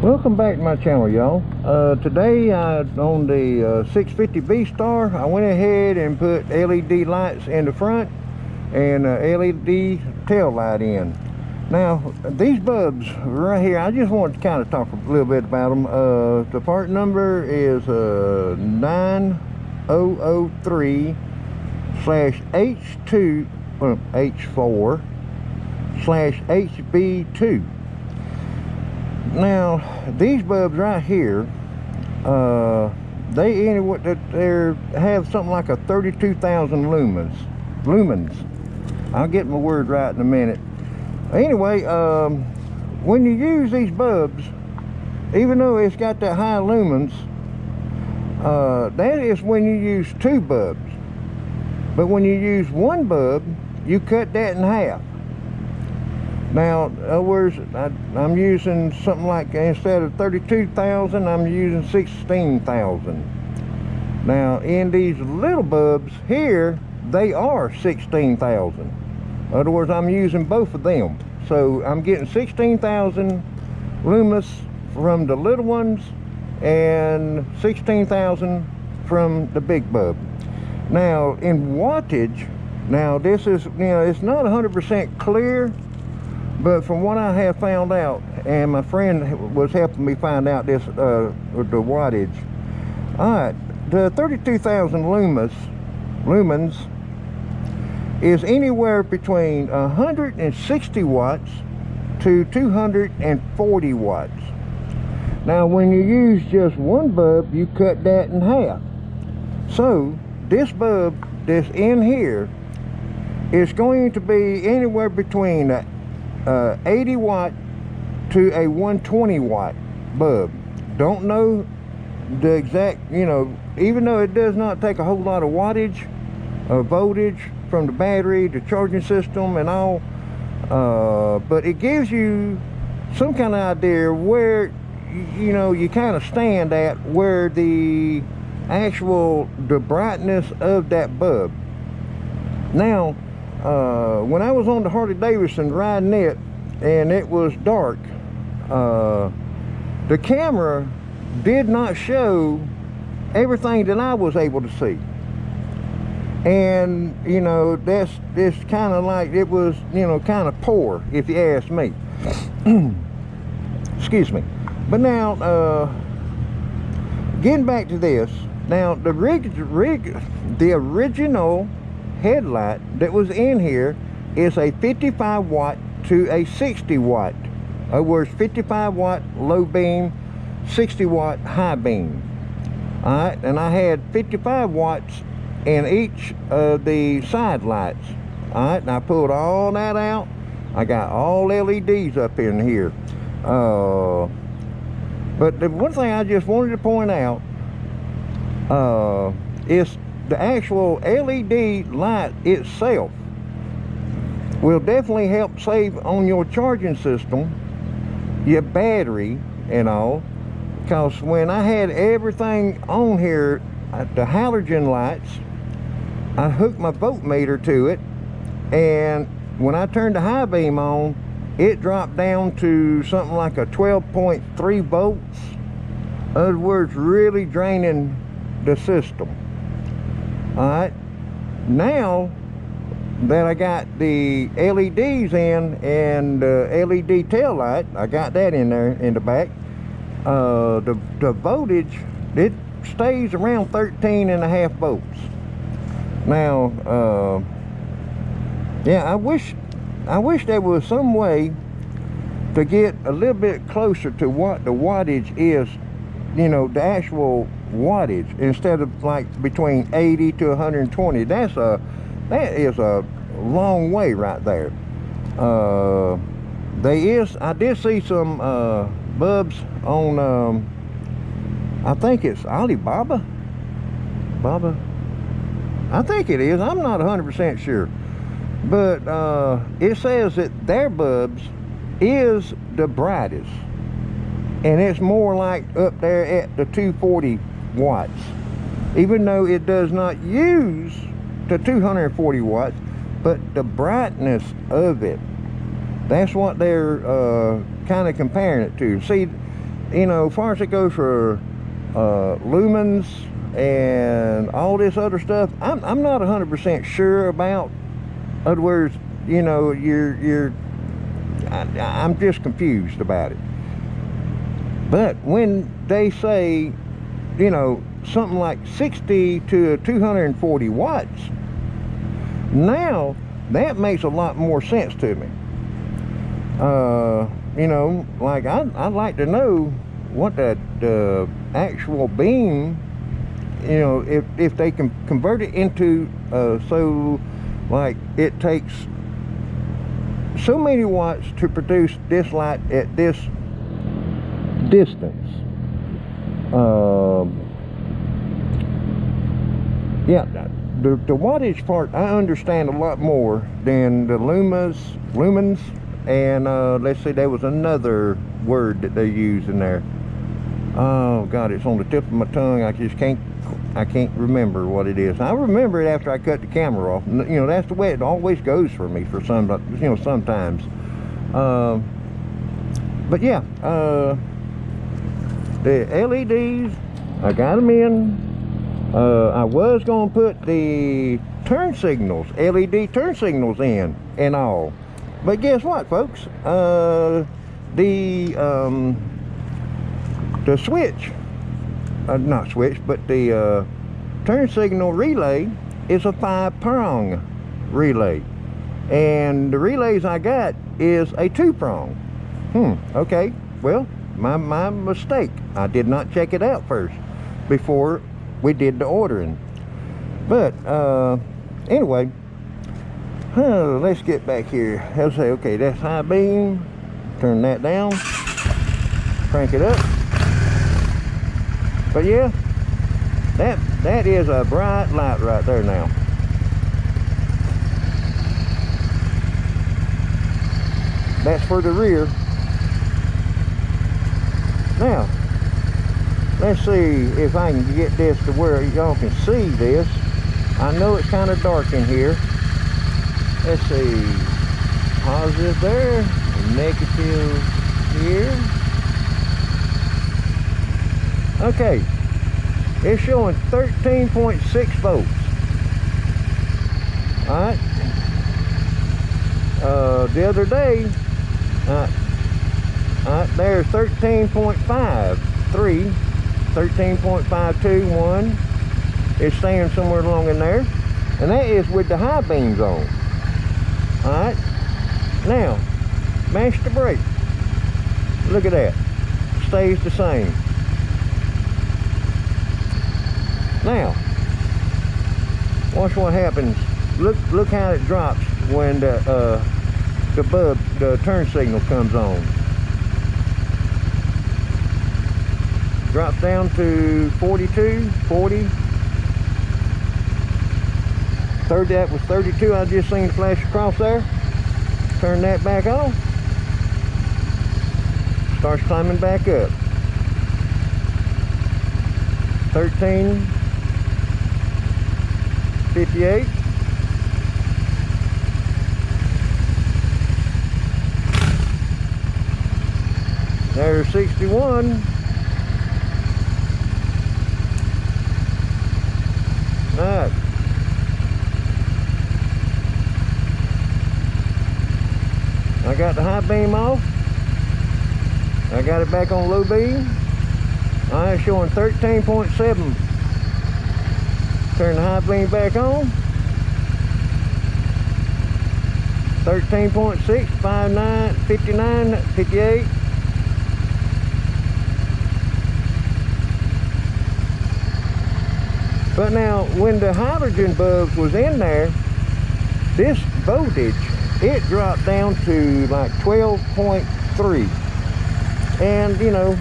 Welcome back to my channel, y'all. Today on the 650 V-Star, I went ahead and put LED lights in the front and LED tail light in. Now these bulbs right here, I just want to kind of talk a little bit about them. The part number is 9003/H4/HB2. Now these bulbs right here, they have something like a 32,000 lumens. I'll get my word right in a minute. Anyway, when you use these bulbs, even though it's got that high lumens, that is when you use two bulbs. But when you use one bulb, you cut that in half. Now, in other words, I'm using something like, instead of 32,000, I'm using 16,000. Now, in these little bulbs here, they are 16,000. In other words, I'm using both of them. So I'm getting 16,000 lumens from the little ones and 16,000 from the big bulb. Now, in wattage, now this is, it's not 100% clear, but from what I have found out, and my friend was helping me find out this, with the wattage. Alright, the 32,000 lumens is anywhere between 160 watts to 240 watts. Now when you use just one bulb, you cut that in half. So this bulb that's in here is going to be anywhere between 80 watt to a 120 watt bulb. Don't know the exact, even though it does not take a whole lot of wattage or voltage from the battery, the charging system and all, but it gives you some kind of idea where you kind of stand at, where the brightness of that bulb. Now when I was on the Harley Davidson riding it and it was dark, the camera did not show everything that I was able to see. And that's kind of like, it was kind of poor, if you ask me. Excuse me. But now getting back to this, now the original headlight that was in here is a 55 watt to a 60 watt. In other words, 55 watt low beam, 60 watt high beam. Alright, and I had 55 watts in each of the side lights. Alright, and I pulled all that out. I got all LEDs up in here. But the one thing I just wanted to point out is the actual LED light itself will definitely help save on your charging system, your battery and all, because when I had everything on here, the halogen lights, I hooked my voltmeter to it, and when I turned the high beam on, it dropped down to something like a 12.3 volts. In other words, really draining the system. Alright, now that I got the LEDs in and the LED tail light, I got that in there in the back, the voltage, it stays around 13.5 volts. Now yeah, I wish there was some way to get a little bit closer to what the wattage is, the actual wattage, instead of like between 80 to 120. That is a long way right there. I did see some bulbs on I think it's Alibaba. I think it is. I'm not 100% sure, but it says that their bulbs is the brightest, and it's more like up there at the 240 watts, even though it does not use the 240 watts, but the brightness of it, that's what they're kind of comparing it to. See, you know, as far as it goes for lumens and all this other stuff, I'm not 100% sure about. In other words, you know, I'm just confused about it. But when they say, you know, something like 60 to 240 watts, now that makes a lot more sense to me. You know, like I'd like to know what that actual beam, you know, if they can convert it into so like it takes so many watts to produce this light at this distance. Yeah, the wattage part I understand a lot more than the lumens, and let's see, there was another word that they use in there. Oh God, it's on the tip of my tongue. I can't remember what it is. I remember it after I cut the camera off. You know, that's the way it always goes for me for some, you know, sometimes. But yeah, the LEDs, I got them in. I was going to put the turn signals, LED turn signals in and all. But guess what, folks? The switch, not switch, but the turn signal relay is a 5-prong relay. And the relays I got is a 2-prong. Okay, well, my mistake. I did not check it out first before we did the ordering. But anyway, let's get back here. I'll say, okay, that's high beam. Turn that down, crank it up. But yeah, that is a bright light right there now. That's for the rear. Now, let's see if I can get this to where y'all can see this. I know it's kind of dark in here. Let's see. Positive there, negative here. Okay, it's showing 13.6 volts. Alright. The other day, there's 13.53, 13.521. It's staying somewhere along in there, and that is with the high beams on. Alright, now mash the brake. Look at that, stays the same. Now watch what happens. Look how it drops when the turn signal comes on. Drops down to 42, 40. That was 32. I just seen flash across there. Turn that back on. Starts climbing back up. 13.58. There's 61. Alright. I got the high beam off. I got it back on low beam. Alright, showing 13.7. Turn the high beam back on. 13.6, 59, 59, 58. But now, when the hydrogen bulbs was in there, this voltage, it dropped down to like 12.3. And, you know,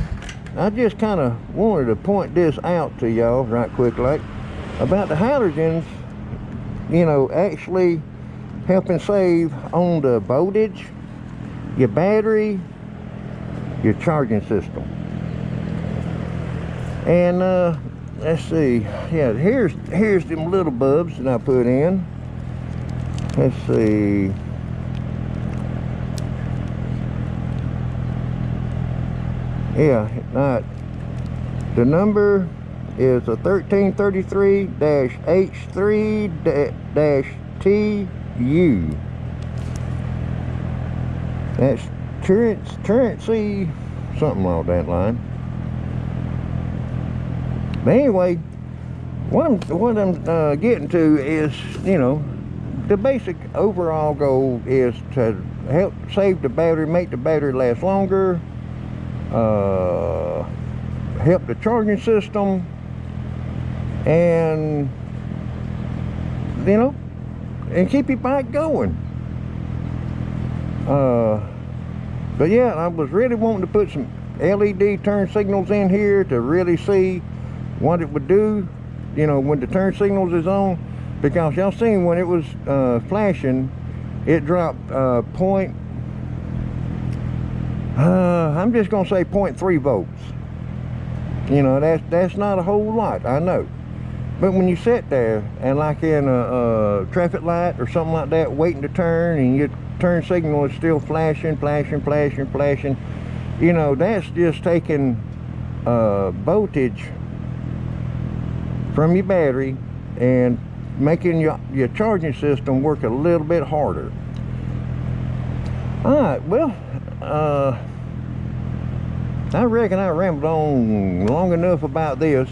I just kind of wanted to point this out to y'all right quick, like, about the hydrogens, you know, actually helping save on the voltage, your battery, your charging system. And, let's see, yeah, here's them little bulbs that I put in. Let's see. Yeah, the number is a 1333-H3-TU. That's Truancy, something along that line. But anyway, what I'm getting to is, you know, the basic overall goal is to help save the battery, make the battery last longer, help the charging system, and, you know, and keep your bike going. But yeah, I was really wanting to put some LED turn signals in here to really see what it would do, you know, when the turn signals is on, because y'all seen when it was flashing, it dropped I'm just gonna say 0.3 volts. You know, that's not a whole lot, I know. But when you sit there and like in a traffic light or something like that, waiting to turn, and your turn signal is still flashing, you know, that's just taking voltage from your battery and making your charging system work a little bit harder. Alright, well, I reckon I rambled on long enough about this.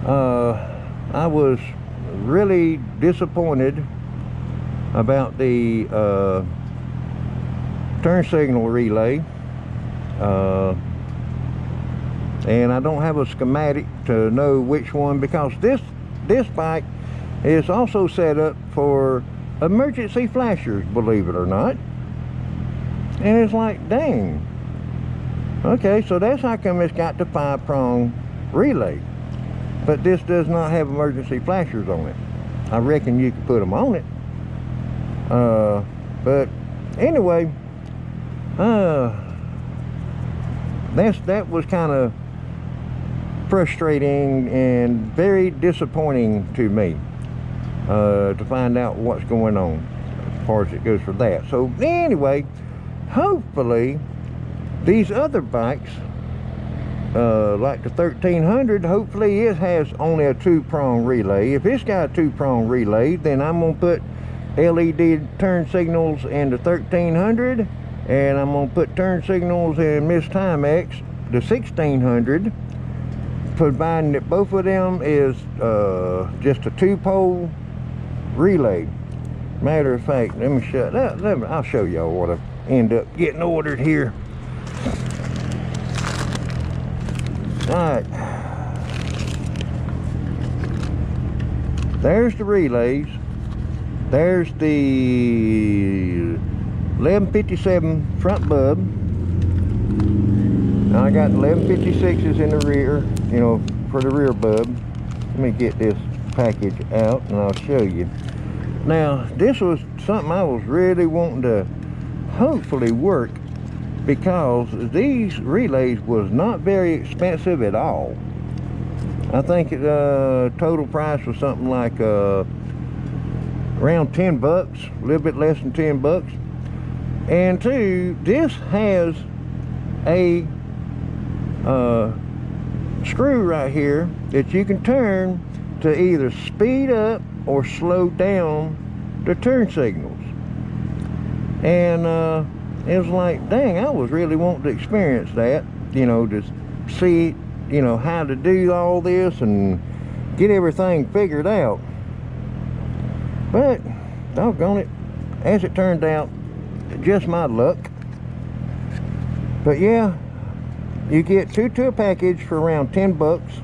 I was really disappointed about the turn signal relay, and I don't have a schematic to know which one, because this bike is also set up for emergency flashers, believe it or not. And it's like, dang, okay, so that's how come it's got the 5-prong relay, but this does not have emergency flashers on it. I reckon you could put them on it, but anyway, that was kind of frustrating and very disappointing to me, to find out what's going on as far as it goes for that. So anyway, hopefully these other bikes, like the 1300, hopefully it has only a 2-prong relay. If it's got a 2-prong relay, then I'm gonna put LED turn signals in the 1300, and I'm gonna put turn signals in Miss Timex, the 1600, providing that both of them is just a 2-pole relay. Matter of fact, let me show. I'll show y'all what I end up getting ordered here. Alright, there's the relays. There's the 1157 front bulb. Now I got 1156s in the rear, you know, for the rear bulb. Let me get this package out and I'll show you. Now, this was something I was really wanting to hopefully work, because these relays was not very expensive at all. I think the total price was something like around 10 bucks, a little bit less than 10 bucks. And two, this has a screw right here that you can turn to either speed up or slow down the turn signals. And it was like, dang, I was really wanting to experience that, you know, to see, you know, how to do all this and get everything figured out. But doggone it, as it turned out, just my luck. But yeah, you get two to a package for around 10 bucks.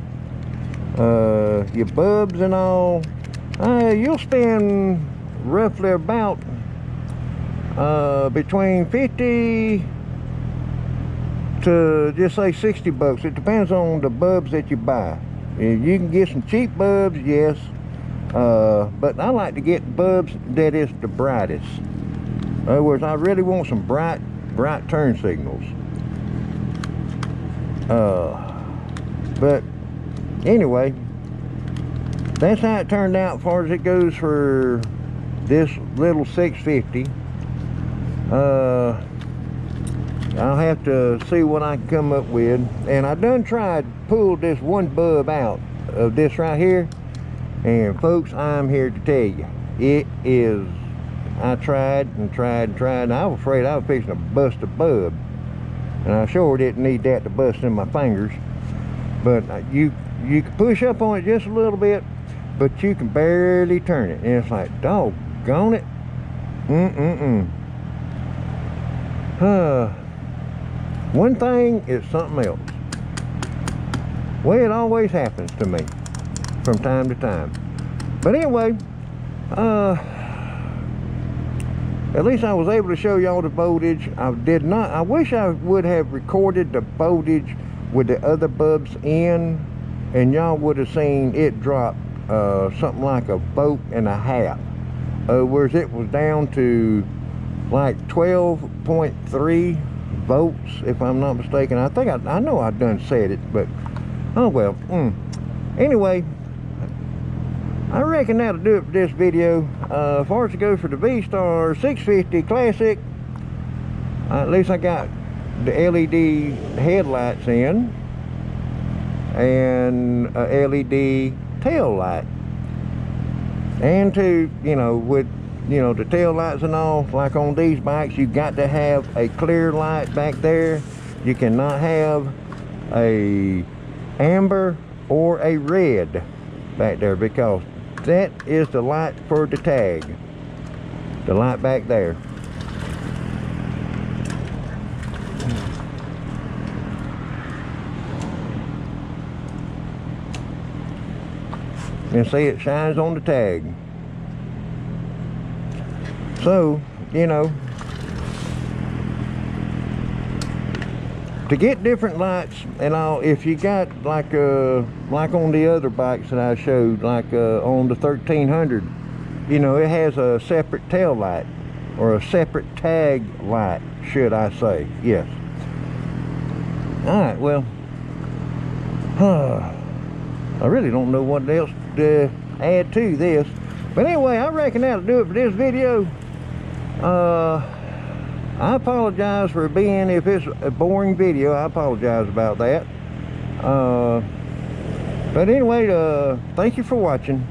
Your bulbs and all, you'll spend roughly about between 50 to just say 60 bucks. It depends on the bulbs that you buy. If you can get some cheap bulbs, yes, but I like to get bulbs that is the brightest. In other words, I really want some bright turn signals. But anyway, that's how it turned out as far as it goes for this little 650. I'll have to see what I can come up with. And I done tried pulled this one bulb out of this right here, and folks, I'm here to tell you, it is, I tried and tried and tried, and I was afraid I was fixing to bust a bulb, and I sure didn't need that to bust in my fingers. But you can push up on it just a little bit, but you can barely turn it, and it's like, doggone it. One thing is something else. Well, it always happens to me from time to time. But anyway, at least I was able to show y'all the voltage. I wish I would have recorded the voltage with the other bulbs in, and y'all would have seen it drop something like 1.5 volts. Whereas it was down to like 12.3 volts, if I'm not mistaken. I think I know I done said it, but oh well. Anyway, I reckon that'll do it for this video. As far as to go for the V-Star 650 Classic, at least I got the LED headlights in and a LED tail light. And to, you know, with, you know, the tail lights and all, like on these bikes, you got to have a clear light back there. You cannot have a amber or a red back there, because that is the light for the tag, the light back there. And see, it shines on the tag. So, you know, to get different lights and all, if you got like on the other bikes that I showed, like on the 1300, you know, it has a separate tail light, or a separate tag light, should I say. Yes. All right, well, I really don't know what else to add to this, but anyway, I reckon that'll do it for this video. I apologize for being, if it's a boring video, I apologize about that. But anyway, thank you for watching.